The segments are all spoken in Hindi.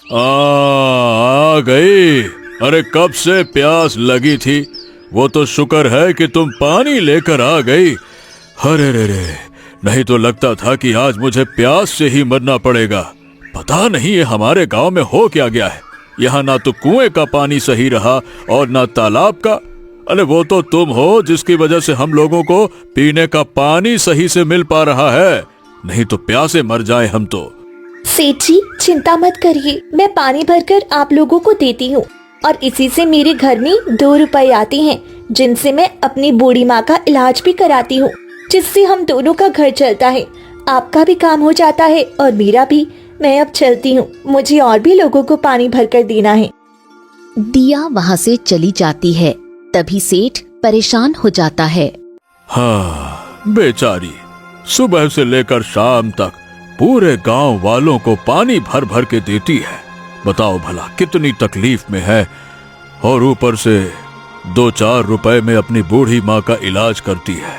आ गई। अरे कब से प्यास लगी थी। वो तो शुक्र है कि तुम पानी लेकर आ गई। अरे रे रे, नहीं तो लगता था कि आज मुझे प्यास से ही मरना पड़ेगा। पता नहीं ये हमारे गांव में हो क्या गया है। यहाँ ना तो कुएं का पानी सही रहा और ना तालाब का। अरे वो तो तुम हो जिसकी वजह से हम लोगों को पीने का पानी सही से मिल पा रहा है, नहीं तो प्यासे मर जाए हम तो। सेठ जी चिंता मत करिए, मैं पानी भरकर आप लोगों को देती हूँ और इसी से मेरे घर में 2 रुपए आते हैं, जिनसे मैं अपनी बूढ़ी माँ का इलाज भी कराती हूँ, जिससे हम दोनों का घर चलता है। आपका भी काम हो जाता है और मेरा भी। मैं अब चलती हूँ, मुझे और भी लोगों को पानी भरकर देना है। दिया वहाँ से चली जाती है। तभी सेठ परेशान हो जाता है। हाँ बेचारी, सुबह से लेकर शाम तक पूरे गांव वालों को पानी भर भर के देती है। बताओ भला कितनी तकलीफ में है, और ऊपर से 2-4 रुपए में अपनी बूढ़ी माँ का इलाज करती है।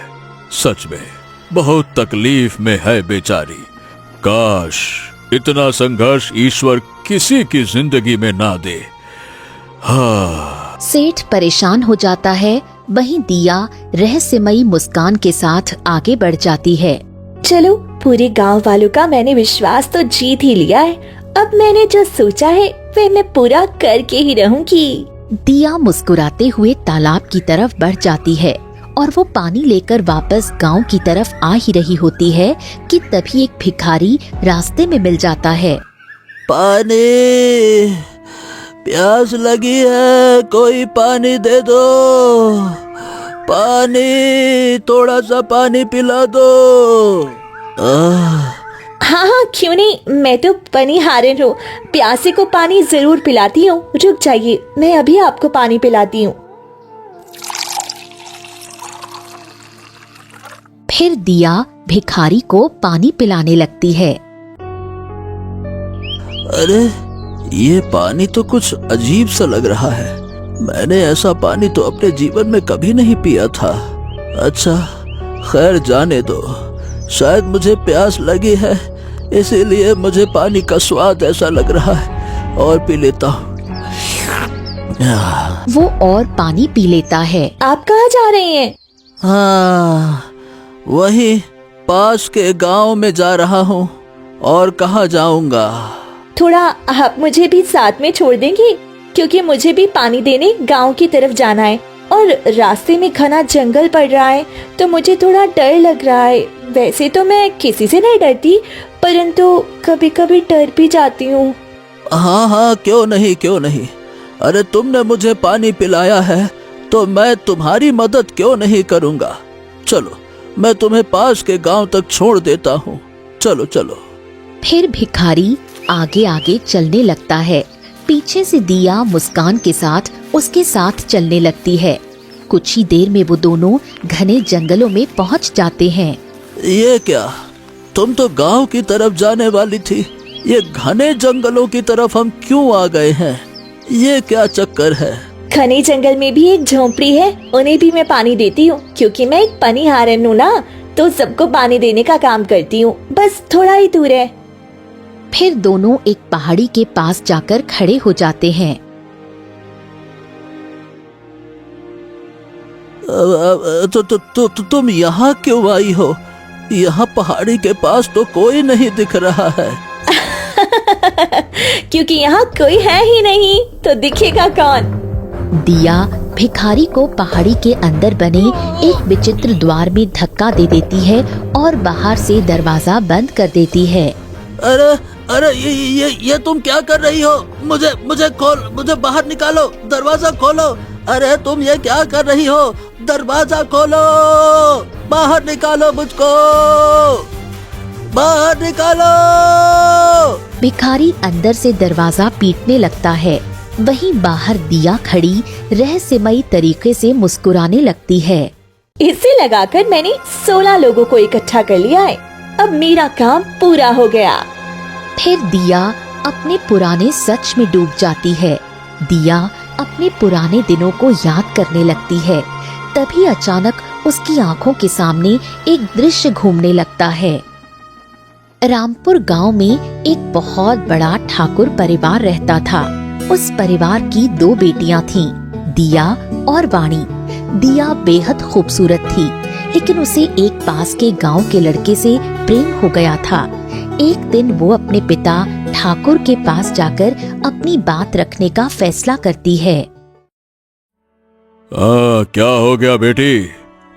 सच में बहुत तकलीफ में है बेचारी। काश इतना संघर्ष ईश्वर किसी की जिंदगी में ना दे। हाँ। सेठ परेशान हो जाता है। वहीं दिया रहस्यमयी मुस्कान के साथ आगे बढ़ जाती है। चलो, पूरे गांव वालों का मैंने विश्वास तो जीत ही लिया है। अब मैंने जो सोचा है वे मैं पूरा करके ही रहूंगी। दिया मुस्कुराते हुए तालाब की तरफ बढ़ जाती है और वो पानी लेकर वापस गांव की तरफ आ ही रही होती है कि तभी एक भिखारी रास्ते में मिल जाता है। पानी, प्यास लगी है, कोई पानी दे दो। पानी, थोड़ा सा पानी पिला दो। हाँ हाँ क्यों नहीं, मैं तो पनिहारन हूँ, प्यासे को पानी जरूर पिलाती हूँ। रुक जाइए, मैं अभी आपको पानी पिलाती हूँ। फिर दिया भिखारी को पानी पिलाने लगती है। अरे ये पानी तो कुछ अजीब सा लग रहा है। मैंने ऐसा पानी तो अपने जीवन में कभी नहीं पिया था। अच्छा खैर जाने दो, शायद मुझे प्यास लगी है, इसीलिए मुझे पानी का स्वाद ऐसा लग रहा है, और पी लेता हूँ। वो और पानी पी लेता है। आप कहाँ जा रहे हैं? हाँ वही पास के गांव में जा रहा हूँ, और कहाँ जाऊंगा। थोड़ा आप मुझे भी साथ में छोड़ देंगे, क्योंकि मुझे भी पानी देने गांव की तरफ जाना है और रास्ते में घना जंगल पड़ रहा है, तो मुझे थोड़ा डर लग रहा है। वैसे तो मैं किसी से नहीं डरती, परंतु कभी कभी डर भी जाती हूँ। हाँ हाँ क्यों नहीं। अरे तुमने मुझे पानी पिलाया है तो मैं तुम्हारी मदद क्यों नहीं करूँगा। चलो मैं तुम्हें पास के गांव तक छोड़ देता हूँ, चलो चलो। फिर भिखारी आगे आगे चलने लगता है। पीछे से दिया मुस्कान के साथ उसके साथ चलने लगती है। कुछ ही देर में वो दोनों घने जंगलों में पहुंच जाते हैं। ये क्या, तुम तो गांव की तरफ जाने वाली थी, ये घने जंगलों की तरफ हम क्यों आ गए हैं? ये क्या चक्कर है? घने जंगल में भी एक झोंपड़ी है, उन्हें भी मैं पानी देती हूँ, क्योंकि मैं एक पनिहारन हूँ ना, तो सबको पानी देने का काम करती हूँ। बस थोड़ा ही दूर है। फिर दोनों एक पहाड़ी के पास जाकर खड़े हो जाते हैं। तुम यहाँ क्यों आई हो? यहाँ पहाड़ी के पास तो कोई नहीं दिख रहा है। क्योंकि यहाँ कोई है ही नहीं, तो दिखेगा कौन? दिया भिखारी को पहाड़ी के अंदर बने एक विचित्र द्वार में धक्का दे देती है और बाहर से दरवाजा बंद कर देती है। अरे अरे ये तुम क्या कर रही हो? मुझे बाहर निकालो, दरवाजा खोलो। अरे तुम ये क्या कर रही हो? दरवाजा खोलो, बाहर निकालो मुझको, बाहर निकालो। भिखारी अंदर से दरवाजा पीटने लगता है। वहीं बाहर दिया खड़ी रहस्यमयी तरीके से मुस्कुराने लगती है। इसे लगाकर मैंने 16 लोगों को इकट्ठा कर लिया है। अब मेरा काम पूरा हो गया। फिर दिया अपने पुराने सच में डूब जाती है। दिया अपने पुराने दिनों को याद करने लगती है। तभी अचानक उसकी आंखों के सामने एक दृश्य घूमने लगता है। रामपुर गांव में एक बहुत बड़ा ठाकुर परिवार रहता था। उस परिवार की 2 बेटियां थीं, दिया और वाणी। दिया बेहद खूबसूरत थी, लेकिन उसे एक पास के गांव के लड़के से प्रेम हो गया था। एक दिन वो अपने पिता ठाकुर के पास जाकर अपनी बात रखने का फैसला करती है। क्या हो गया बेटी?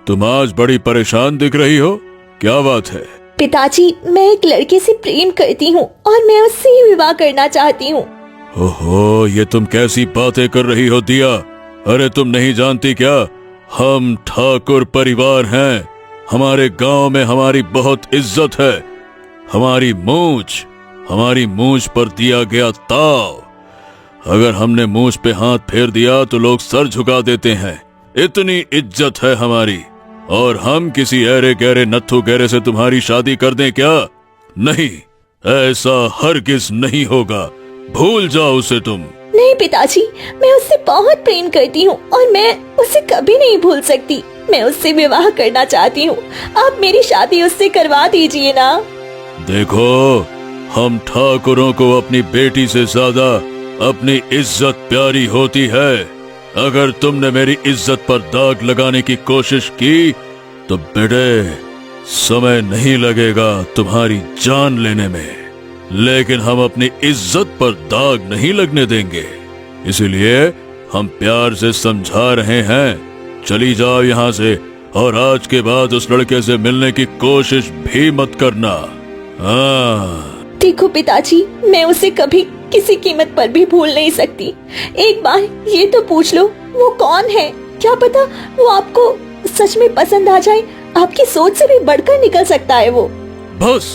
तुम आज बड़ी परेशान दिख रही हो, क्या बात है? पिताजी, मैं एक लड़के से प्रेम करती हूँ और मैं उससे ही विवाह करना चाहती हूँ। ओहो, ये तुम कैसी बातें कर रही हो दिया? अरे तुम नहीं जानती क्या, हम ठाकुर परिवार हैं। हमारे गांव में हमारी बहुत इज्जत है। हमारी मूंछ पर दिया गया ताव। अगर हमने मूंछ पे हाथ फेर दिया तो लोग सर झुका देते हैं। इतनी इज्जत है हमारी। और हम किसी ऐरे गहरे नत्थु गहरे से तुम्हारी शादी कर दें क्या? नहीं, ऐसा हरगिज नहीं होगा। भूल जाओ उसे तुम। नहीं पिताजी, मैं उससे बहुत प्रेम करती हूँ और मैं उसे कभी नहीं भूल सकती। मैं उससे विवाह करना चाहती हूँ। आप मेरी शादी उससे करवा दीजिए ना। देखो, हम ठाकुरों को अपनी बेटी से ज्यादा अपनी इज्जत प्यारी होती है। अगर तुमने मेरी इज्जत पर दाग लगाने की कोशिश की तो बेटे, समय नहीं लगेगा तुम्हारी जान लेने में, लेकिन हम अपनी इज्जत पर दाग नहीं लगने देंगे। इसीलिए हम प्यार से समझा रहे हैं, चली जाओ यहाँ से और आज के बाद उस लड़के से मिलने की कोशिश भी मत करना। हाँ। देखो पिताजी, मैं उसे कभी किसी कीमत पर भी भूल नहीं सकती। एक बार ये तो पूछ लो, वो कौन है? क्या पता वो आपको सच में पसंद आ जाए। आपकी सोच से भी बढ़कर निकल सकता है वो। बस,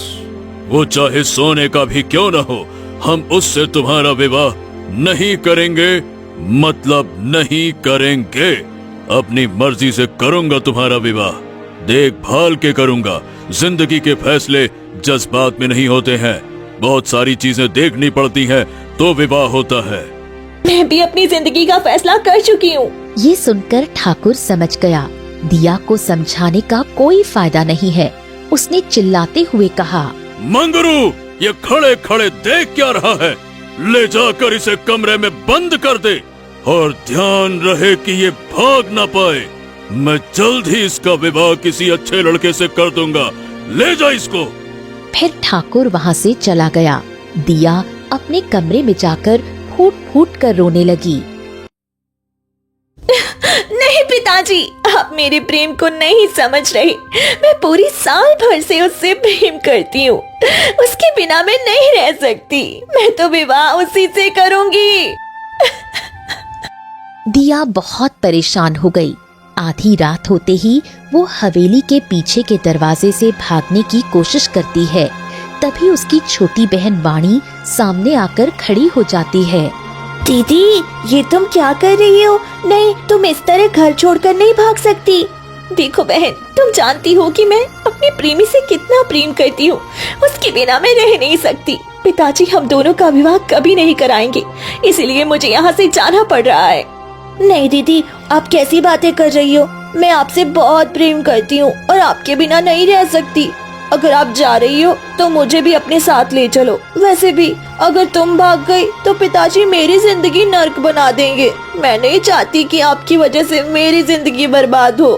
वो चाहे सोने का भी क्यों न हो, हम उससे तुम्हारा विवाह नहीं करेंगे। मतलब नहीं करेंगे। अपनी मर्जी से करूंगा तुम्हारा विवाह, देखभाल के करूंगा। जिंदगी के फैसले जज्बात में नहीं होते हैं, बहुत सारी चीजें देखनी पड़ती हैं तो विवाह होता है। मैं भी अपनी जिंदगी का फैसला कर चुकी हूँ। ये सुनकर ठाकुर समझ गया, दिया को समझाने का कोई फायदा नहीं है। उसने चिल्लाते हुए कहा, मंगरू, ये खड़े खड़े देख क्या रहा है? ले जाकर इसे कमरे में बंद कर दे और ध्यान रहे कि ये भाग ना पाए। मैं जल्द ही इसका विवाह किसी अच्छे लड़के से कर दूंगा। ले जा इसको। फिर ठाकुर वहाँ से चला गया। दिया अपने कमरे में जाकर फूट फूट कर रोने लगी। नहीं पिताजी, आप मेरे प्रेम को नहीं समझ रहे। मैं पूरी साल भर से उससे प्रेम करती हूँ। उसके बिना मैं नहीं रह सकती। मैं तो विवाह उसी से करूंगी। दिया बहुत परेशान हो गई। आधी रात होते ही वो हवेली के पीछे के दरवाजे से भागने की कोशिश करती है। तभी उसकी छोटी बहन वाणी सामने आकर खड़ी हो जाती है। दीदी, ये तुम क्या कर रही हो? नहीं, तुम इस तरह घर छोड़कर नहीं भाग सकती। देखो बहन, तुम जानती हो कि मैं अपने प्रेमी से कितना प्रेम करती हूँ। उसके बिना मैं रह नहीं सकती। पिताजी हम दोनों का विवाह कभी नहीं कराएंगे, इसलिए मुझे यहाँ से जाना पड़ रहा है। नहीं दीदी, आप कैसी बातें कर रही हो? मैं आपसे बहुत प्रेम करती हूँ और आपके बिना नहीं रह सकती। अगर आप जा रही हो तो मुझे भी अपने साथ ले चलो। वैसे भी अगर तुम भाग गई तो पिताजी मेरी जिंदगी नर्क बना देंगे। मैं नहीं चाहती कि आपकी वजह से मेरी जिंदगी बर्बाद हो।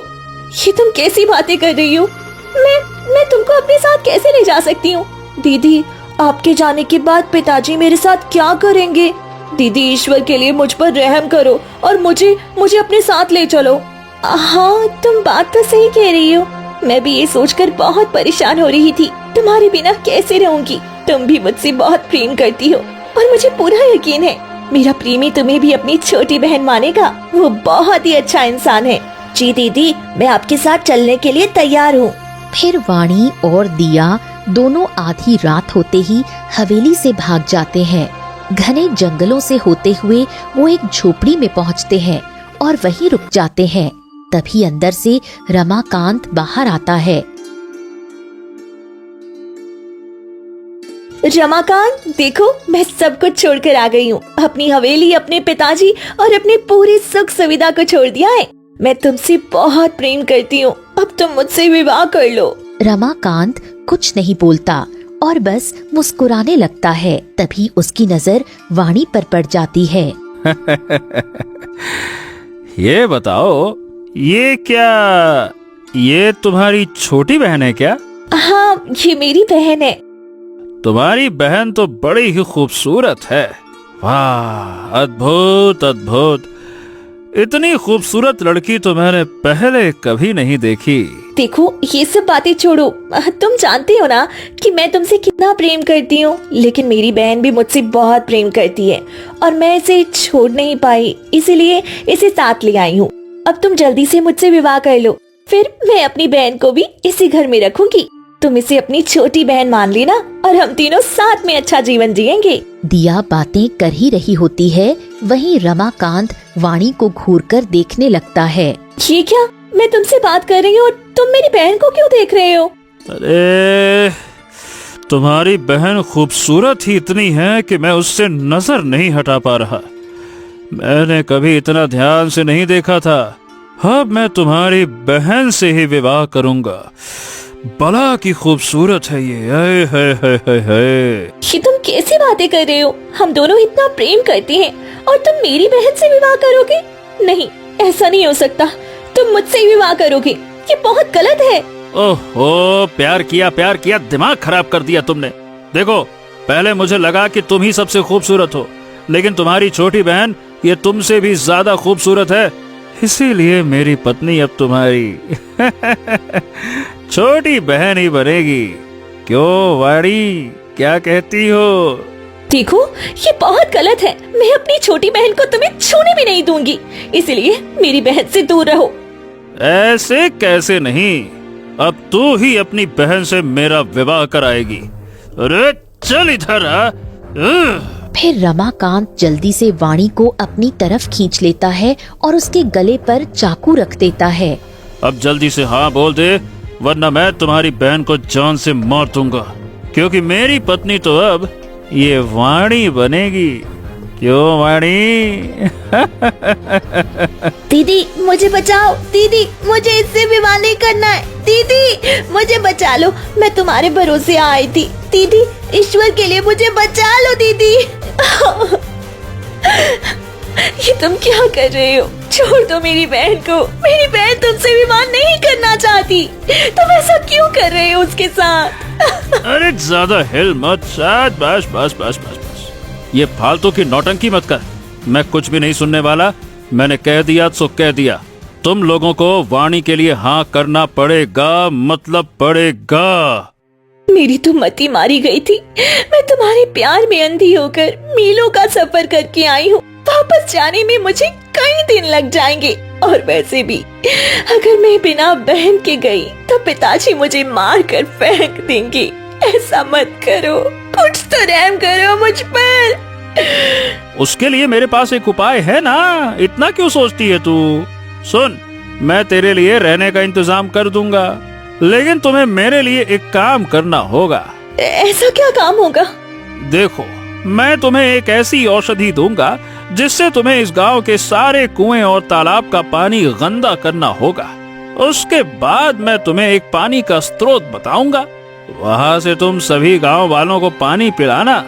ये तुम कैसी बातें कर रही हो? मैं तुमको अपने साथ कैसे ले जा सकती हूँ? दीदी, आपके जाने के बाद पिताजी मेरे साथ क्या करेंगे? दीदी, ईश्वर के लिए मुझ पर रहम करो और मुझे अपने साथ ले चलो। हाँ, तुम बात तो सही कह रही हो। मैं भी ये सोचकर बहुत परेशान हो रही थी, तुम्हारे बिना कैसे रहूंगी। तुम भी मुझसे बहुत प्रेम करती हो और मुझे पूरा यकीन है मेरा प्रेमी तुम्हें भी अपनी छोटी बहन मानेगा। वो बहुत ही अच्छा इंसान है। जी दीदी, मैं आपके साथ चलने के लिए तैयार हूँ। फिर वाणी और दिया दोनों आधी रात होते ही हवेली से भाग जाते हैं। घने जंगलों से होते हुए वो एक झोपड़ी में पहुंचते हैं और वहीं रुक जाते हैं। तभी अंदर से रमाकांत बाहर आता है। रमाकांत, देखो मैं सब कुछ छोड़कर आ गई हूँ। अपनी हवेली, अपने पिताजी और अपनी पूरी सुख सुविधा को छोड़ दिया है। मैं तुमसे बहुत प्रेम करती हूँ। अब तुम मुझसे विवाह कर लो। रमाकांत कुछ नहीं बोलता और बस मुस्कुराने लगता है। तभी उसकी नजर वाणी पर पड़ जाती है। ये बताओ, ये तुम्हारी छोटी बहन है क्या? हाँ, ये मेरी बहन है। तुम्हारी बहन तो बड़ी ही खूबसूरत है। वाह, अद्भुत अद्भुत। इतनी खूबसूरत लड़की तो मैंने पहले कभी नहीं देखी। देखो, ये सब बातें छोड़ो। तुम जानते हो ना कि मैं तुमसे कितना प्रेम करती हूँ, लेकिन मेरी बहन भी मुझसे बहुत प्रेम करती है और मैं इसे छोड़ नहीं पाई, इसीलिए इसे साथ ले आई हूँ। अब तुम जल्दी से मुझसे विवाह कर लो, फिर मैं अपनी बहन को भी इसी घर में रखूंगी। तुम इसे अपनी छोटी बहन मान लेना और हम तीनों साथ में अच्छा जीवन जिएंगे। दिया बातें कर ही रही होती है, वहीं रमाकांत वाणी को घूरकर देखने लगता है। ये क्या, मैं तुमसे बात कर रही हूँ और तुम मेरी बहन को क्यों देख रहे हो? अरे, तुम्हारी बहन खूबसूरत ही इतनी है कि मैं उससे नजर नहीं हटा पा रहा। मैंने कभी इतना ध्यान से नहीं देखा था। अब मैं तुम्हारी बहन से ही विवाह करूंगा। बला की खूबसूरत है ये। हाय हाय हाय हाय हाय। ये तुम कैसी बातें कर रहे हो? हम दोनों इतना प्रेम करते हैं और तुम मेरी बहन से विवाह करोगे? नहीं, ऐसा नहीं हो सकता। तुम मुझसे ही विवाह करोगे, ये बहुत गलत है। ओहो, प्यार किया, दिमाग खराब कर दिया तुमने। देखो, पहले मुझे लगा कि तुम ही सबसे खूबसूरत हो, लेकिन तुम्हारी छोटी बहन ये तुमसे भी ज्यादा खूबसूरत है। इसीलिए मेरी पत्नी अब तुम्हारी छोटी बहन ही बनेगी। क्यों वाणी, क्या कहती हो? देखो, ये बहुत गलत है। मैं अपनी छोटी बहन को तुम्हें छूने भी नहीं दूंगी, इसलिए मेरी बहन से दूर रहो। ऐसे कैसे नहीं? अब तू ही अपनी बहन से मेरा विवाह कराएगी। अरे चल इधर आ। फिर रमाकांत जल्दी से वाणी को अपनी तरफ खींच लेता है और उसके गले पर चाकू रख देता है। अब जल्दी से हाँ बोल दे, वरना मैं तुम्हारी बहन को जान से मार दूंगा, क्योंकि मेरी पत्नी तो अब ये वाणी बनेगी। क्यों वाणी? दीदी, मुझे बचाओ। दीदी, मुझे इससे विवाह नहीं करना है। दीदी, मुझे बचा लो। मैं तुम्हारे भरोसे आई थी। दीदी, ईश्वर के लिए मुझे बचा लो। दीदी, ये तुम क्या कर रहे हो? छोड़ दो मेरी बहन को। मेरी बहन तुमसे विवाह नहीं करना चाहती। तुम ऐसा क्यों कर रहे हो उसके साथ? अरे ज्यादा हिल मत। बस बस बस बस बस, ये फालतू की नौटंकी मत कर। मैं कुछ भी नहीं सुनने वाला। मैंने कह दिया सो कह दिया। तुम लोगों को वाणी के लिए हाँ करना पड़ेगा, मतलब पड़ेगा। मेरी तो मति मारी गई थी। मैं तुम्हारे प्यार में अंधी होकर मीलों का सफर करके आई हूँ। वापस जाने में मुझे कई दिन लग जाएंगे, और वैसे भी अगर मैं बिना बहन के गई तो पिताजी मुझे मार कर फेंक देंगे। ऐसा मत करो, कुछ तो रहम करो मुझ पर। उसके लिए मेरे पास एक उपाय है ना, इतना क्यों सोचती है तू? सुन, मैं तेरे लिए रहने का इंतजाम कर दूंगा, लेकिन तुम्हें मेरे लिए एक काम करना होगा। ऐसा क्या काम होगा? देखो, मैं तुम्हें एक ऐसी औषधि दूंगा जिससे तुम्हें इस गांव के सारे कुएं और तालाब का पानी गंदा करना होगा। उसके बाद मैं तुम्हें एक पानी का स्रोत बताऊंगा। वहां से तुम सभी गांव वालों को पानी पिलाना,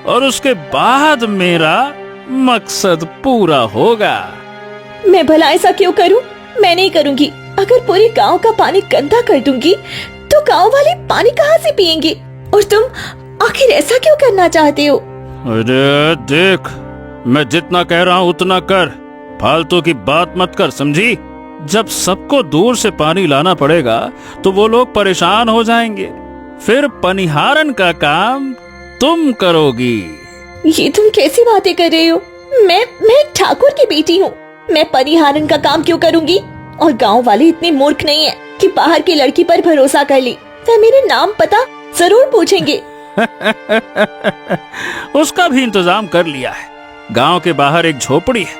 और उसके बाद मेरा मकसद पूरा होगा। मैं भला ऐसा क्यों करूं? मैं नहीं करूंगी। अगर पूरे गांव का पानी गंदा कर दूंगी तो गांव वाले पानी कहां से पिएंगे? और तुम आखिर ऐसा क्यों करना चाहते हो? अरे देख, मैं जितना कह रहा हूँ उतना कर, फालतू की बात मत कर, समझी? जब सबको दूर से पानी लाना पड़ेगा तो वो लोग परेशान हो जाएंगे। फिर पनिहारन का काम तुम करोगी। ये तुम कैसी बातें कर रहे हो? मैं ठाकुर की बेटी हूँ। मैं पनिहारन का काम क्यों करूंगी? और गांव वाले इतने मूर्ख नहीं है कि बाहर की लड़की पर भरोसा कर ली। वह मेरे नाम पता जरूर पूछेंगे। उसका भी इंतजाम कर लिया है। गांव के बाहर एक झोपड़ी है,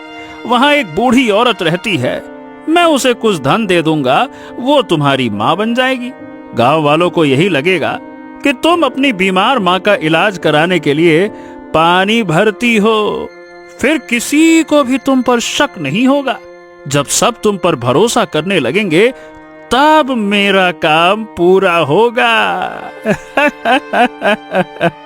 वहाँ एक बूढ़ी औरत रहती है। मैं उसे कुछ धन दे दूंगा, वो तुम्हारी माँ बन जाएगी। गांव वालों को यही लगेगा कि तुम अपनी बीमार माँ का इलाज कराने के लिए पानी भरती हो। फिर किसी को भी तुम पर शक नहीं होगा। जब सब तुम पर भरोसा करने लगेंगे तब मेरा काम पूरा होगा।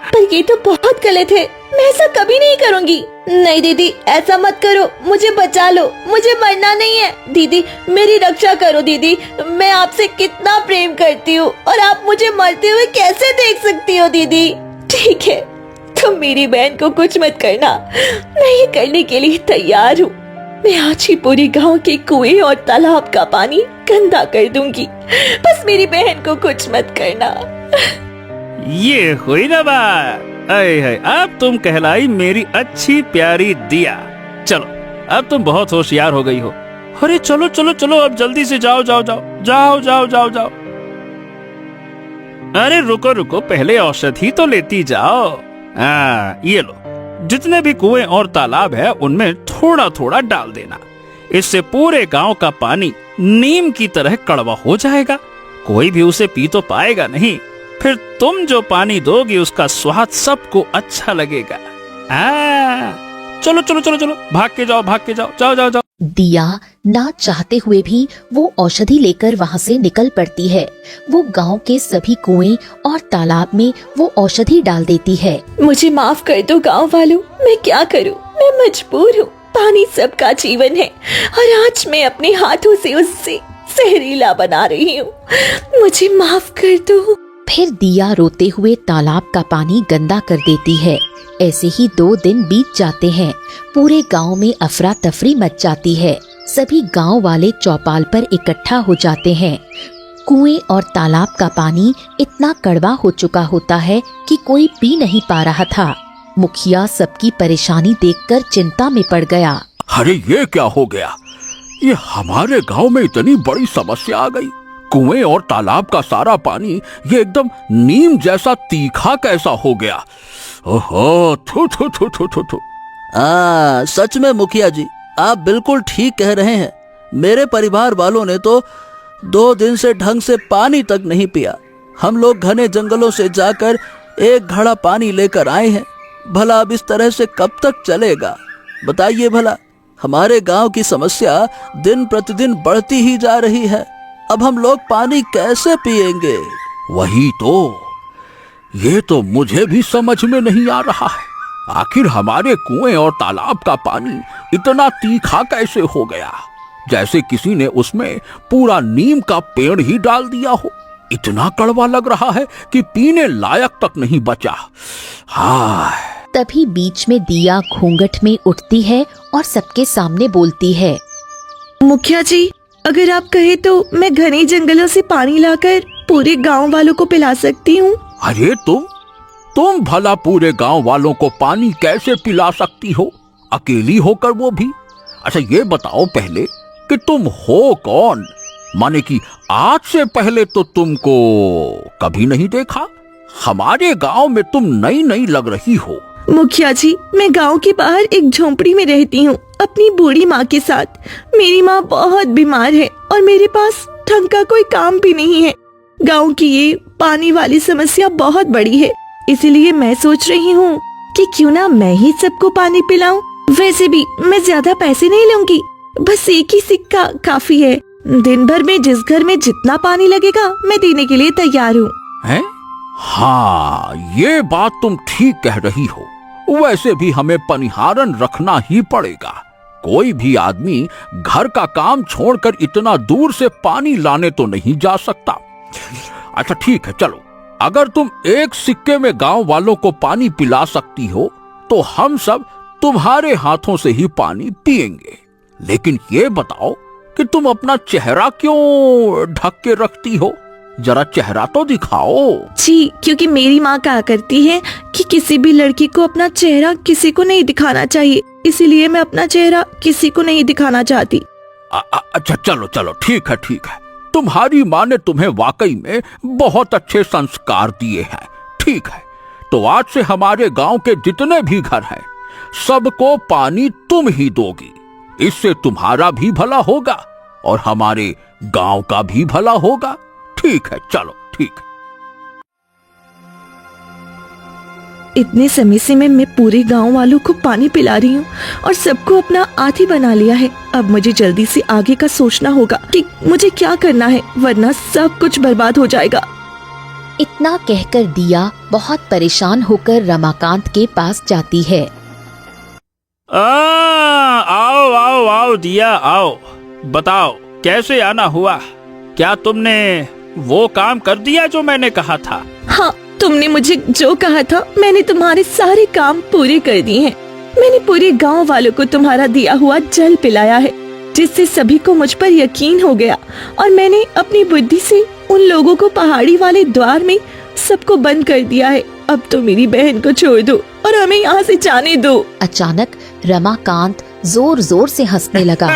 पर ये तो बहुत गलत है, मैं ऐसा कभी नहीं करूँगी। नहीं दीदी, ऐसा मत करो, मुझे बचा लो, मुझे मरना नहीं है। दीदी मेरी रक्षा करो दीदी, मैं आपसे कितना प्रेम करती हूँ और आप मुझे मरते हुए कैसे देख सकती हो दीदी। ठीक है, तुम मेरी बहन को कुछ मत करना, मैं ये करने के लिए तैयार हूँ। मैं आज ही पूरे गांव के कुएं और तालाब का पानी गंदा कर दूंगी, बस मेरी बहन को कुछ मत करना। ये हुई ना बात। अय है, अब तुम कहलाई मेरी अच्छी प्यारी दिया। चलो, अब तुम बहुत होशियार हो गई हो। अरे चलो चलो चलो, अब जल्दी से जाओ जाओ जाओ जाओ जाओ जाओ जाओ। अरे रुको रुको, पहले औषधि तो लेती जाओ। ये लो, जितने भी कुएं और तालाब है उनमें थोड़ा थोड़ा डाल देना। इससे पूरे गांव का पानी नीम की तरह कड़वा हो जाएगा, कोई भी उसे पी तो पाएगा नहीं। फिर तुम जो पानी दोगी उसका स्वाद सबको अच्छा लगेगा। चलो चलो चलो चलो, भाग के जाओ जाओ जाओ जाओ। दिया ना चाहते हुए भी वो औषधि लेकर वहाँ से निकल पड़ती है। वो गांव के सभी कुएं और तालाब में वो औषधि डाल देती है। मुझे माफ कर दो गांव वालों, मैं क्या करूं, मैं मजबूर हूँ। पानी सबका जीवन है और आज मैं अपने हाथों से उससे जहरीला बना रही हूँ, मुझे माफ कर दो। फिर दिया रोते हुए तालाब का पानी गंदा कर देती है। ऐसे ही 2 दिन बीत जाते हैं। पूरे गांव में अफरा तफरी मच जाती है। सभी गांव वाले चौपाल पर इकट्ठा हो जाते हैं। कुएं और तालाब का पानी इतना कड़वा हो चुका होता है कि कोई पी नहीं पा रहा था। मुखिया सबकी परेशानी देखकर चिंता में पड़ गया। अरे ये क्या हो गया, ये हमारे गांव में इतनी बड़ी समस्या आ गई। कुएं और तालाब का सारा पानी ये एकदम नीम जैसा तीखा कैसा हो गया। ओहो, थू थू थू थू थू थू। सच में मुखिया जी, आप बिल्कुल ठीक कह रहे हैं। मेरे परिवार वालों ने तो 2 दिन से ढंग से पानी तक नहीं पिया। हम लोग घने जंगलों से जाकर एक घड़ा पानी लेकर आए हैं। भला अब इस तरह से कब तक चलेगा? बताइए भला, हमारे गांव की समस्या दिन प्रतिदिन बढ़ती ही जा रही है। अब हम लोग पानी कैसे पिएंगे? वही तो, ये तो मुझे भी समझ में नहीं आ रहा है। आखिर हमारे कुएं और तालाब का पानी इतना तीखा कैसे हो गया, जैसे किसी ने उसमें पूरा नीम का पेड़ ही डाल दिया हो। इतना कड़वा लग रहा है कि पीने लायक तक नहीं बचा। हाय। तभी बीच में दिया घूंघट में उठती है और सबके सामने बोलती है। मुखिया जी, अगर आप कहे तो मैं घने जंगलों से पानी लाकर पूरे गांव वालों को पिला सकती हूँ। अरे तुम भला पूरे गांव वालों को पानी कैसे पिला सकती हो, अकेली होकर वो भी? अच्छा ये बताओ पहले कि तुम हो कौन? माने कि आज से पहले तो तुमको कभी नहीं देखा। हमारे गांव में तुम नई नई लग रही हो। मुखिया जी, मैं गांव के बाहर एक झोंपड़ी में रहती हूँ अपनी बूढ़ी माँ के साथ। मेरी माँ बहुत बीमार है और मेरे पास ढंग का कोई काम भी नहीं है। गांव की ये पानी वाली समस्या बहुत बड़ी है, इसीलिए मैं सोच रही हूँ कि क्यों ना मैं ही सबको पानी पिलाऊं। वैसे भी मैं ज्यादा पैसे नहीं लूंगी, बस एक ही सिक्का काफी है। दिन भर में जिस घर में जितना पानी लगेगा मैं देने के लिए तैयार हूँ। हैं? हाँ, ये बात तुम ठीक कह रही हो। वैसे भी हमें पनिहारन रखना ही पड़ेगा। कोई भी आदमी घर का काम छोड़कर इतना दूर से पानी लाने तो नहीं जा सकता। अच्छा ठीक है, चलो, अगर तुम एक सिक्के में गांव वालों को पानी पिला सकती हो तो हम सब तुम्हारे हाथों से ही पानी पिएंगे। लेकिन ये बताओ कि तुम अपना चेहरा क्यों ढक के रखती हो? जरा चेहरा तो दिखाओ। जी, क्योंकि मेरी माँ कहा करती है कि किसी भी लड़की को अपना चेहरा किसी को नहीं दिखाना चाहिए, इसीलिए मैं अपना चेहरा किसी को नहीं दिखाना चाहती। अच्छा चलो चलो, ठीक है ठीक है। तुम्हारी माँ ने तुम्हें वाकई में बहुत अच्छे संस्कार दिए हैं। ठीक है, तो आज से हमारे गांव के जितने भी घर हैं सबको पानी तुम ही दोगी। इससे तुम्हारा भी भला होगा और हमारे गांव का भी भला होगा। ठीक है, चलो ठीक है। इतने समय से मैं पूरे गांव वालों को पानी पिला रही हूँ और सबको अपना आदी बना लिया है। अब मुझे जल्दी से आगे का सोचना होगा कि मुझे क्या करना है, वरना सब कुछ बर्बाद हो जाएगा। इतना कहकर दिया बहुत परेशान होकर रमाकांत के पास जाती है। आओ आओ आओ दिया आओ, बताओ कैसे आना हुआ? क्या तुमने वो काम कर दिया जो मैंने कहा था? हाँ, तुमने मुझे जो कहा था मैंने तुम्हारे सारे काम पूरे कर दिए हैं। मैंने पूरे गांव वालों को तुम्हारा दिया हुआ जल पिलाया है, जिससे सभी को मुझ पर यकीन हो गया। और मैंने अपनी बुद्धि से उन लोगों को पहाड़ी वाले द्वार में सबको बंद कर दिया है। अब तो मेरी बहन को छोड़ दो और हमें यहाँ से जाने दो। अचानक रमाकांत जोर जोर से हंसने लगा।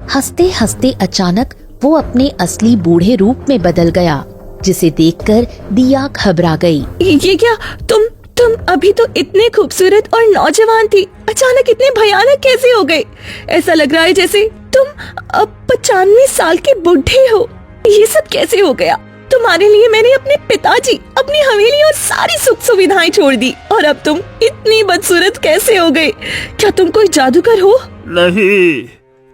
हंसते हंसते अचानक वो अपने असली बूढ़े रूप में बदल गया, जिसे देखकर दिया घबरा गई। ये क्या, तुम अभी तो इतने खूबसूरत और नौजवान थी, अचानक इतने भयानक कैसे हो गए? ऐसा लग रहा है जैसे तुम अब 95 साल के बूढ़े हो। ये सब कैसे हो गया? तुम्हारे लिए मैंने अपने पिताजी, अपनी हवेली और सारी सुख सुविधाएं छोड़ दी, और अब तुम इतनी बदसूरत कैसे हो गए? क्या तुम कोई जादूगर हो? नहीं,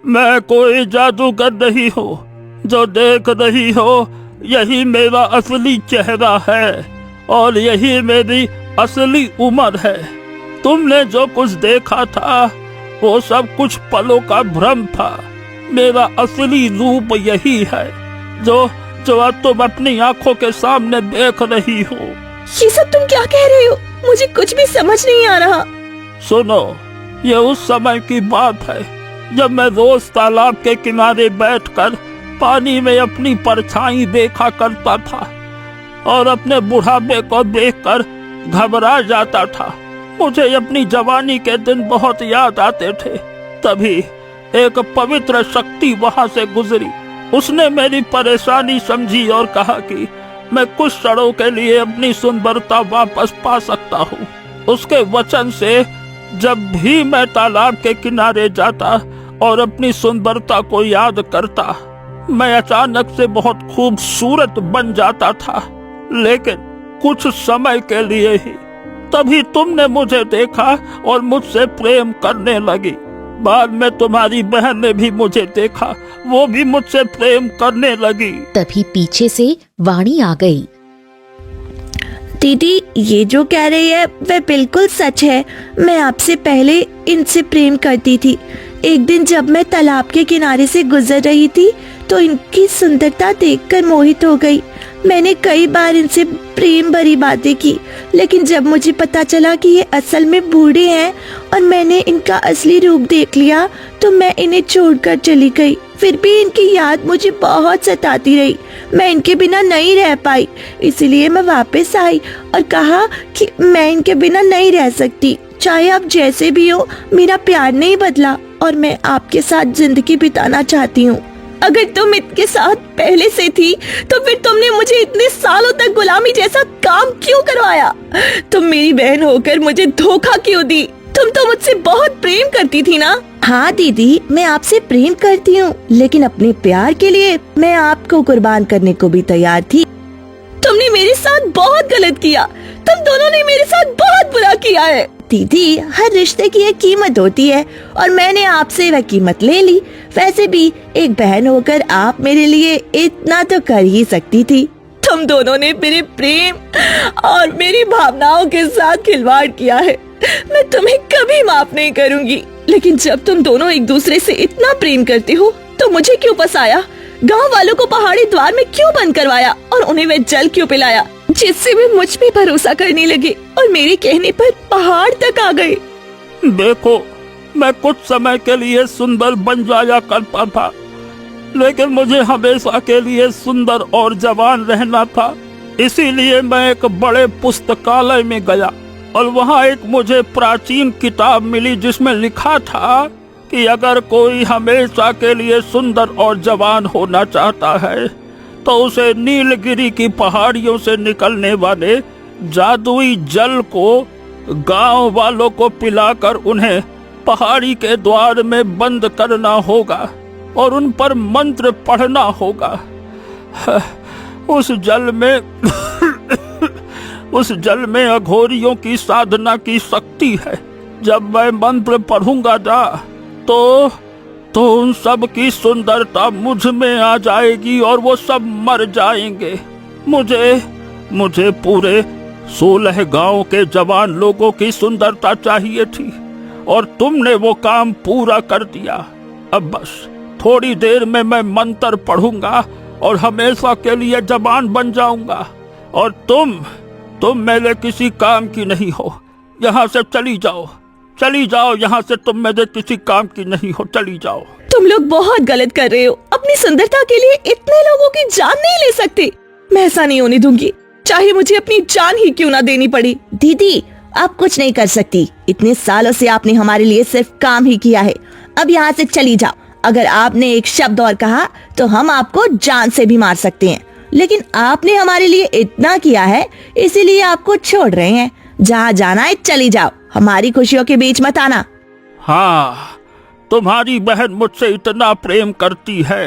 मैं कोई जादूगर नहीं हूँ। जो देख रही हो यही मेरा असली चेहरा है और यही मेरी असली उम्र है। तुमने जो कुछ देखा था वो सब कुछ पलों का भ्रम था। मेरा असली रूप यही है जो अब तुम अपनी आंखों के सामने देख रही हो। ये सब तुम क्या कह रहे हो? मुझे कुछ भी समझ नहीं आ रहा। सुनो, ये उस समय की बात है जब मैं रोज तालाब के किनारे बैठकर पानी में अपनी परछाई देखा करता था और अपने बुढ़ापे को देखकर घबरा जाता था। मुझे अपनी जवानी के दिन बहुत याद आते थे। तभी एक पवित्र शक्ति वहां से गुजरी। उसने मेरी परेशानी समझी और कहा कि मैं कुछ क्षणों के लिए अपनी सुंदरता वापस पा सकता हूँ। उसके वचन से जब भी मैं तालाब के किनारे जाता और अपनी सुंदरता को याद करता, मैं अचानक से बहुत खूबसूरत बन जाता था, लेकिन कुछ समय के लिए ही। तभी तुमने मुझे देखा और मुझसे प्रेम करने लगी। बाद में तुम्हारी बहन ने भी मुझे देखा, वो भी मुझसे प्रेम करने लगी। तभी पीछे से वाणी आ गई। दीदी, ये जो कह रही है वह बिल्कुल सच है। मैं आपसे पहले इनसे प्रेम करती थी। एक दिन जब मैं तालाब के किनारे से गुजर रही थी तो इनकी सुंदरता देखकर मोहित हो गई। मैंने कई बार इनसे प्रेम भरी बातें की, लेकिन जब मुझे पता चला कि ये असल में बूढ़े हैं और मैंने इनका असली रूप देख लिया तो मैं इन्हें छोड़कर चली गई। फिर भी इनकी याद मुझे बहुत सताती रही। मैं इनके बिना नहीं रह पाई, इसलिए मैं वापस आई और कहा कि मैं इनके बिना नहीं रह सकती। चाहे आप जैसे भी हो, मेरा प्यार नहीं बदला और मैं आपके साथ जिंदगी बिताना चाहती हूँ। अगर तुम इनके साथ पहले से थी तो फिर तुमने मुझे इतने सालों तक गुलामी जैसा काम क्यों करवाया? तुम मेरी बहन होकर मुझे धोखा क्यों दी? तुम तो मुझसे बहुत प्रेम करती थी ना? हाँ दीदी, मैं आपसे प्रेम करती हूँ, लेकिन अपने प्यार के लिए मैं आपको कुर्बान करने को भी तैयार थी। तुमने मेरे साथ बहुत गलत किया। तुम दोनों ने मेरे साथ बहुत बुरा किया है। दीदी, हर रिश्ते की एक कीमत होती है और मैंने आपसे वह कीमत ले ली। वैसे भी एक बहन होकर आप मेरे लिए इतना तो कर ही सकती थी। तुम दोनों ने मेरे प्रेम और मेरी भावनाओं के साथ खिलवाड़ किया है। मैं तुम्हें कभी माफ नहीं करूंगी। लेकिन जब तुम दोनों एक दूसरे से इतना प्रेम करते हो तो मुझे क्यों फंसाया? गांव वालों को पहाड़ी द्वार में क्यों बंद करवाया और उन्हें वे जल क्यों पिलाया, जिससे वे मुझ पे भरोसा करने लगे और मेरे कहने पर पहाड़ तक आ गए? देखो, मैं कुछ समय के लिए सुंदर बन जाया करता था, लेकिन मुझे हमेशा के लिए सुंदर और जवान रहना था। इसीलिए मैं एक बड़े पुस्तकालय में गया और वहाँ एक मुझे प्राचीन किताब मिली जिसमें लिखा था कि अगर कोई हमेशा के लिए सुंदर और जवान होना चाहता है तो उसे नीलगिरी की पहाड़ियों से निकलने वाले जादुई जल को गांव वालों को पिलाकर उन्हें पहाड़ी के द्वार में बंद करना होगा और उन पर मंत्र पढ़ना होगा। उस जल में उस जल में अघोरियों की साधना की शक्ति है। जब मैं मंत्र पढ़ूंगा ना तो उन सब की सुंदरता मुझ में आ जाएगी और वो सब मर जाएंगे। मुझे पूरे 16 गांव के जवान लोगों की सुंदरता चाहिए थी और तुमने वो काम पूरा कर दिया। अब बस थोड़ी देर में मैं मंत्र पढ़ूंगा और हमेशा के लिए जवान बन जाऊंगा और तुम मेरे किसी काम की नहीं हो। यहाँ से चली जाओ यहाँ से, तुम मेरे किसी काम की नहीं हो, चली जाओ। तुम लोग बहुत गलत कर रहे हो। अपनी सुंदरता के लिए इतने लोगों की जान नहीं ले सकते। मैं ऐसा नहीं होने दूंगी, चाहे मुझे अपनी जान ही क्यों ना देनी पड़ी। दीदी, आप कुछ नहीं कर सकती। इतने सालों से आपने हमारे लिए सिर्फ काम ही किया है। अब यहाँ से चली जाओ। अगर आपने एक शब्द और कहा तो हम आपको जान से भी मार सकते हैं, लेकिन आपने हमारे लिए इतना किया है इसीलिए आपको छोड़ रहे हैं। जहाँ जाना है चली जाओ, हमारी खुशियों के बीच मत आना। हाँ, तुम्हारी बहन मुझसे इतना प्रेम करती है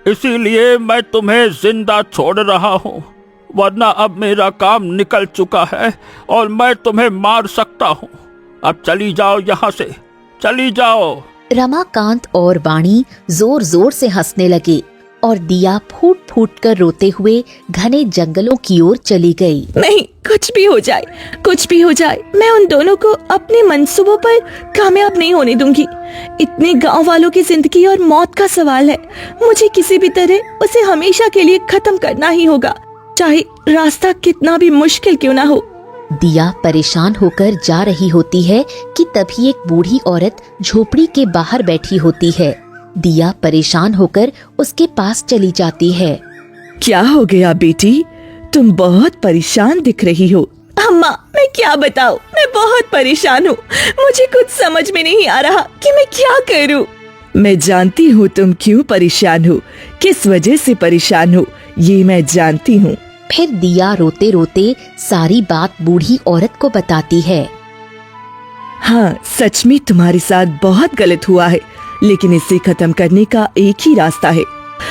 इसीलिए मैं तुम्हें जिंदा छोड़ रहा हूँ, वरना अब मेरा काम निकल चुका है और मैं तुम्हें मार सकता हूँ। अब चली जाओ यहाँ से, चली जाओ। रमाकांत और वाणी जोर जोर से हंसने लगे और दिया फूट फूट कर रोते हुए घने जंगलों की ओर चली गई। नहीं, कुछ भी हो जाए, मैं उन दोनों को अपने मंसूबों पर कामयाब नहीं होने दूंगी। इतने गांव वालों की जिंदगी और मौत का सवाल है। मुझे किसी भी तरह उसे हमेशा के लिए खत्म करना ही होगा, चाहे रास्ता कितना भी मुश्किल क्यों ना हो। दिया परेशान होकर जा रही होती है कि तभी एक बूढ़ी औरत झोपड़ी के बाहर बैठी होती है। दिया परेशान होकर उसके पास चली जाती है। क्या हो गया बेटी, तुम बहुत परेशान दिख रही हो। अम्मा, मैं क्या बताऊं, मैं बहुत परेशान हूँ। मुझे कुछ समझ में नहीं आ रहा कि मैं क्या करूँ। मैं जानती हूँ तुम क्यों परेशान हो, किस वजह से परेशान हो, ये मैं जानती हूँ। फिर दिया रोते रोते सारी बात बूढ़ी औरत को बताती है। हाँ, सच में तुम्हारे साथ बहुत गलत हुआ है, लेकिन इसे खत्म करने का एक ही रास्ता है।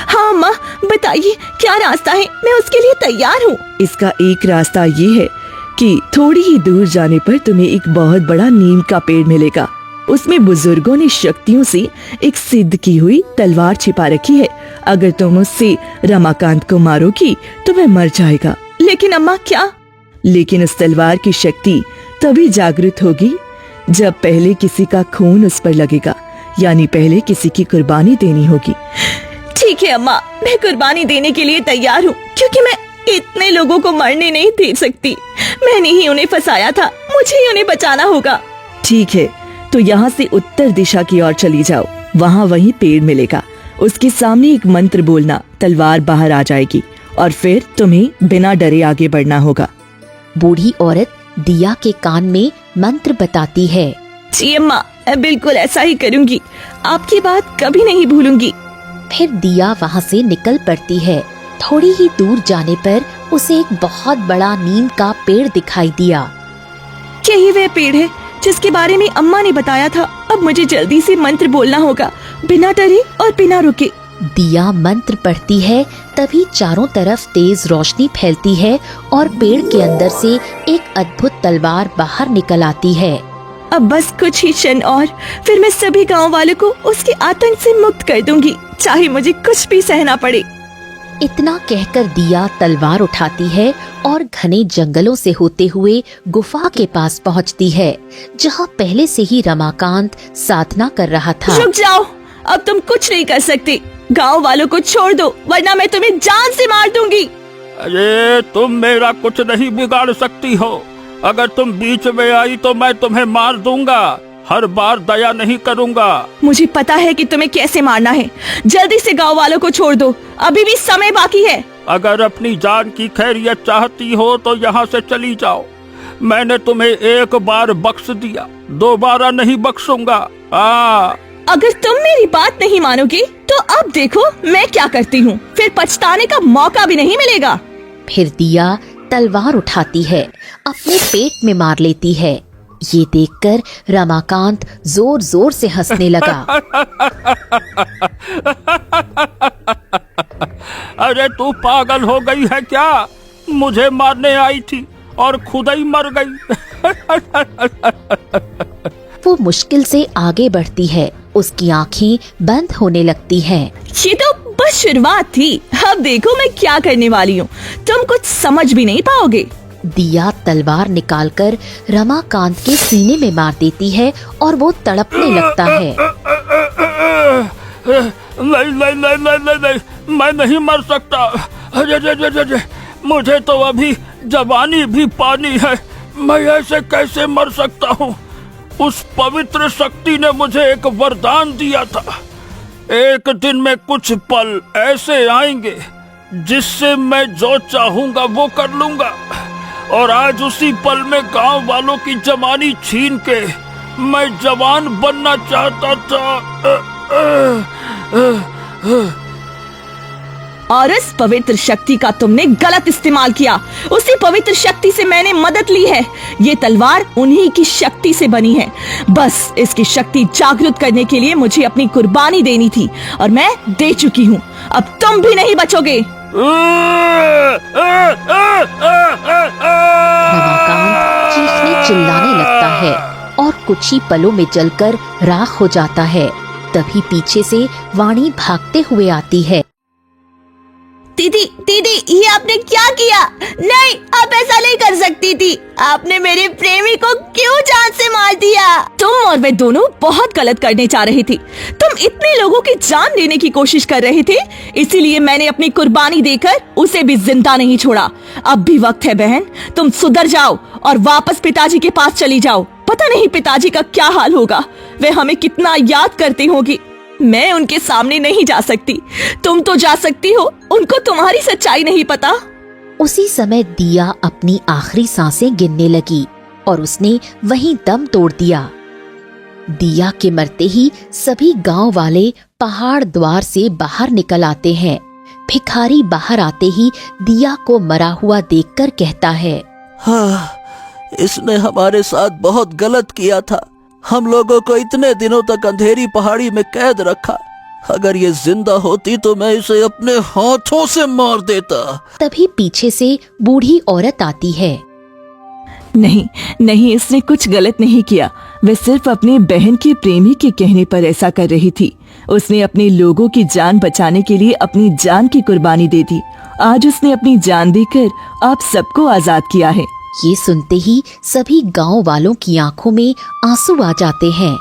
हाँ माँ, बताइए क्या रास्ता है, मैं उसके लिए तैयार हूँ। इसका एक रास्ता ये है कि थोड़ी ही दूर जाने पर तुम्हें एक बहुत बड़ा नीम का पेड़ मिलेगा। उसमें बुजुर्गों ने शक्तियों से एक सिद्ध की हुई तलवार छिपा रखी है। अगर तुम उससे रमाकांत को मारोगी तो वह मर जाएगा। लेकिन अम्मा क्या? लेकिन उस तलवार की शक्ति तभी जागृत होगी जब पहले किसी का खून उस पर लगेगा, यानी पहले किसी की कुर्बानी देनी होगी। ठीक है अम्मा, मैं कुर्बानी देने के लिए तैयार हूँ, क्योंकि मैं इतने लोगों को मरने नहीं दे सकती। मैंने ही उन्हें फंसाया था, मुझे ही उन्हें बचाना होगा। ठीक है, तो यहाँ से उत्तर दिशा की ओर चली जाओ, वहाँ वही पेड़ मिलेगा। उसके सामने एक मंत्र बोलना, तलवार बाहर आ जाएगी और फिर तुम्हें बिना डरे आगे बढ़ना होगा। बूढ़ी औरत दिया के कान में मंत्र बताती है। जी अम्मा, मैं बिल्कुल ऐसा ही करूँगी, आपकी बात कभी नहीं भूलूंगी। फिर दिया वहाँ से निकल पड़ती है। थोड़ी ही दूर जाने पर उसे एक बहुत बड़ा नीम का पेड़ दिखाई दिया। यही वह पेड़ है जिसके बारे में अम्मा ने बताया था। अब मुझे जल्दी से मंत्र बोलना होगा, बिना डरे और बिना रुके। दिया मंत्र पढ़ती है, तभी चारों तरफ तेज रोशनी फैलती है और पेड़ के अंदर से एक अद्भुत तलवार बाहर निकल आती है। अब बस कुछ ही क्षण और, फिर मैं सभी गांव वालों को उसके आतंक से मुक्त कर दूंगी, चाहे मुझे कुछ भी सहना पड़े। इतना कहकर दिया तलवार उठाती है और घने जंगलों से होते हुए गुफा के पास पहुंचती है, जहां पहले से ही रमाकांत साधना कर रहा था। रुक जाओ, अब तुम कुछ नहीं कर सकते। गांव वालों को छोड़ दो, वरना मैं तुम्हें जान से मार दूंगी। अरे तुम मेरा कुछ नहीं बिगाड़ सकती हो। अगर तुम बीच में आई तो मैं तुम्हें मार दूंगा। हर बार दया नहीं करूंगा। मुझे पता है कि तुम्हें कैसे मारना है। जल्दी से गांव वालों को छोड़ दो, अभी भी समय बाकी है। अगर अपनी जान की खैरियत चाहती हो तो यहाँ से चली जाओ। मैंने तुम्हें एक बार बख्श दिया, दोबारा नहीं बख्शूंगा। अगर तुम मेरी बात नहीं मानोगे तो अब देखो मैं क्या करती हूँ, फिर पछताने का मौका भी नहीं मिलेगा। फिर दिया तलवार उठाती है, अपने पेट में मार लेती है। ये देखकर रमाकांत जोर जोर से हंसने लगा। अरे तू पागल हो गई है क्या? मुझे मारने आई थी और खुद ही मर गई। वो मुश्किल से आगे बढ़ती है, उसकी आंखें बंद होने लगती हैं। ये तो बस शुरुआत थी, अब देखो मैं क्या करने वाली हूँ, तुम कुछ समझ भी नहीं पाओगे। दिया तलवार निकालकर रमाकांत के सीने में मार देती है और वो तड़पने लगता है। नहीं नहीं नहीं नहीं नहीं नहीं, मैं नहीं मर सकता। अरे मुझे तो अभी जवानी भी पानी है, मैं ऐसे कैसे मर सकता हूँ? उस पवित्र शक्ति ने मुझे एक वरदान दिया था, एक दिन में कुछ पल ऐसे आएंगे जिससे मैं जो चाहूंगा वो कर लूंगा। और आज उसी पल में गांव वालों की जवानी छीन के मैं जवान बनना चाहता था। और इस पवित्र शक्ति का तुमने गलत इस्तेमाल किया। उसी पवित्र शक्ति से मैंने मदद ली है। ये तलवार उन्हीं की शक्ति से बनी है। बस इसकी शक्ति जागृत करने के लिए मुझे अपनी कुर्बानी देनी थी और मैं दे चुकी हूँ। अब तुम भी नहीं बचोगे। रमाकांत चीखने चिल्लाने लगता है और कुछ ही पलों में जलकर राख हो जाता है। तभी पीछे से वाणी भागते हुए आती है। दीदी दीदी, ये आपने क्या किया? नहीं, आप ऐसा नहीं कर सकती थी। आपने मेरे प्रेमी को क्यों जान से मार दिया? तुम और मैं दोनों बहुत गलत करने जा रहे थे। तुम इतने लोगों की जान लेने की कोशिश कर रहे थे, इसीलिए मैंने अपनी कुर्बानी देकर उसे भी जिंदा नहीं छोड़ा। अब भी वक्त है बहन, तुम सुधर जाओ और वापस पिताजी के पास चली जाओ। पता नहीं पिताजी का क्या हाल होगा, वे हमें कितना याद करती होगी। मैं उनके सामने नहीं जा सकती, तुम तो जा सकती हो, उनको तुम्हारी सच्चाई नहीं पता। उसी समय दिया अपनी आखिरी सांसें गिनने लगी और उसने वहीं दम तोड़ दिया। दिया के मरते ही सभी गांव वाले पहाड़ द्वार से बाहर निकल आते हैं। भिखारी बाहर आते ही दिया को मरा हुआ देखकर कहता है, हाँ, इसने हमारे साथ बहुत गलत किया था। हम लोगों को इतने दिनों तक अंधेरी पहाड़ी में कैद रखा। अगर ये जिंदा होती तो मैं इसे अपने हाथों से मार देता। तभी पीछे से बूढ़ी औरत आती है। नहीं नहीं, इसने कुछ गलत नहीं किया, वह सिर्फ अपने बहन के प्रेमी के कहने पर ऐसा कर रही थी। उसने अपने लोगों की जान बचाने के लिए अपनी जान की कुर्बानी दे दी। आज उसने अपनी जान देकर आप सबको आजाद किया है। ये सुनते ही सभी गांव वालों की आंखों में आंसू आ जाते हैं।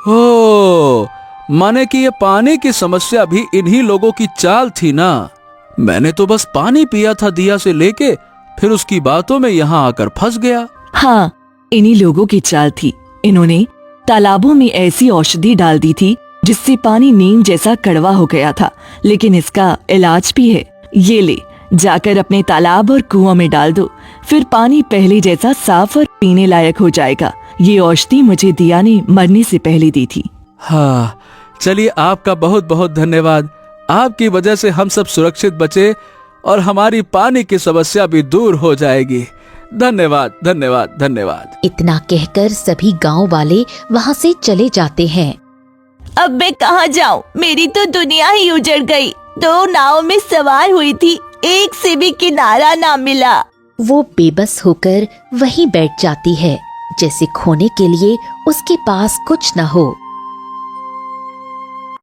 ओ, माने कि ये पानी की समस्या भी इन्हीं लोगों की चाल थी ना। मैंने तो बस पानी पिया था दिया से लेके, फिर उसकी बातों में यहाँ आकर फंस गया। हाँ, इन्हीं लोगों की चाल थी। इन्होंने तालाबों में ऐसी औषधि डाल दी थी जिससे पानी नीम जैसा कड़वा हो गया था, लेकिन इसका इलाज भी है। ये ले, जाकर अपने तालाब और कुआं में डाल दो, फिर पानी पहले जैसा साफ और पीने लायक हो जाएगा। ये औषधि मुझे दिया ने मरने से पहले दी थी। हाँ, चलिए आपका बहुत बहुत धन्यवाद। आपकी वजह से हम सब सुरक्षित बचे और हमारी पानी की समस्या भी दूर हो जाएगी। धन्यवाद धन्यवाद धन्यवाद। इतना कहकर सभी गांव वाले वहां से चले जाते हैं। अब मैं कहाँ जाऊँ? मेरी तो दुनिया ही उजड़ गई। 2 नाव में सवार हुई थी, एक से भी किनारा ना मिला। वो बेबस होकर वहीं बैठ जाती है, जैसे खोने के लिए उसके पास कुछ न हो।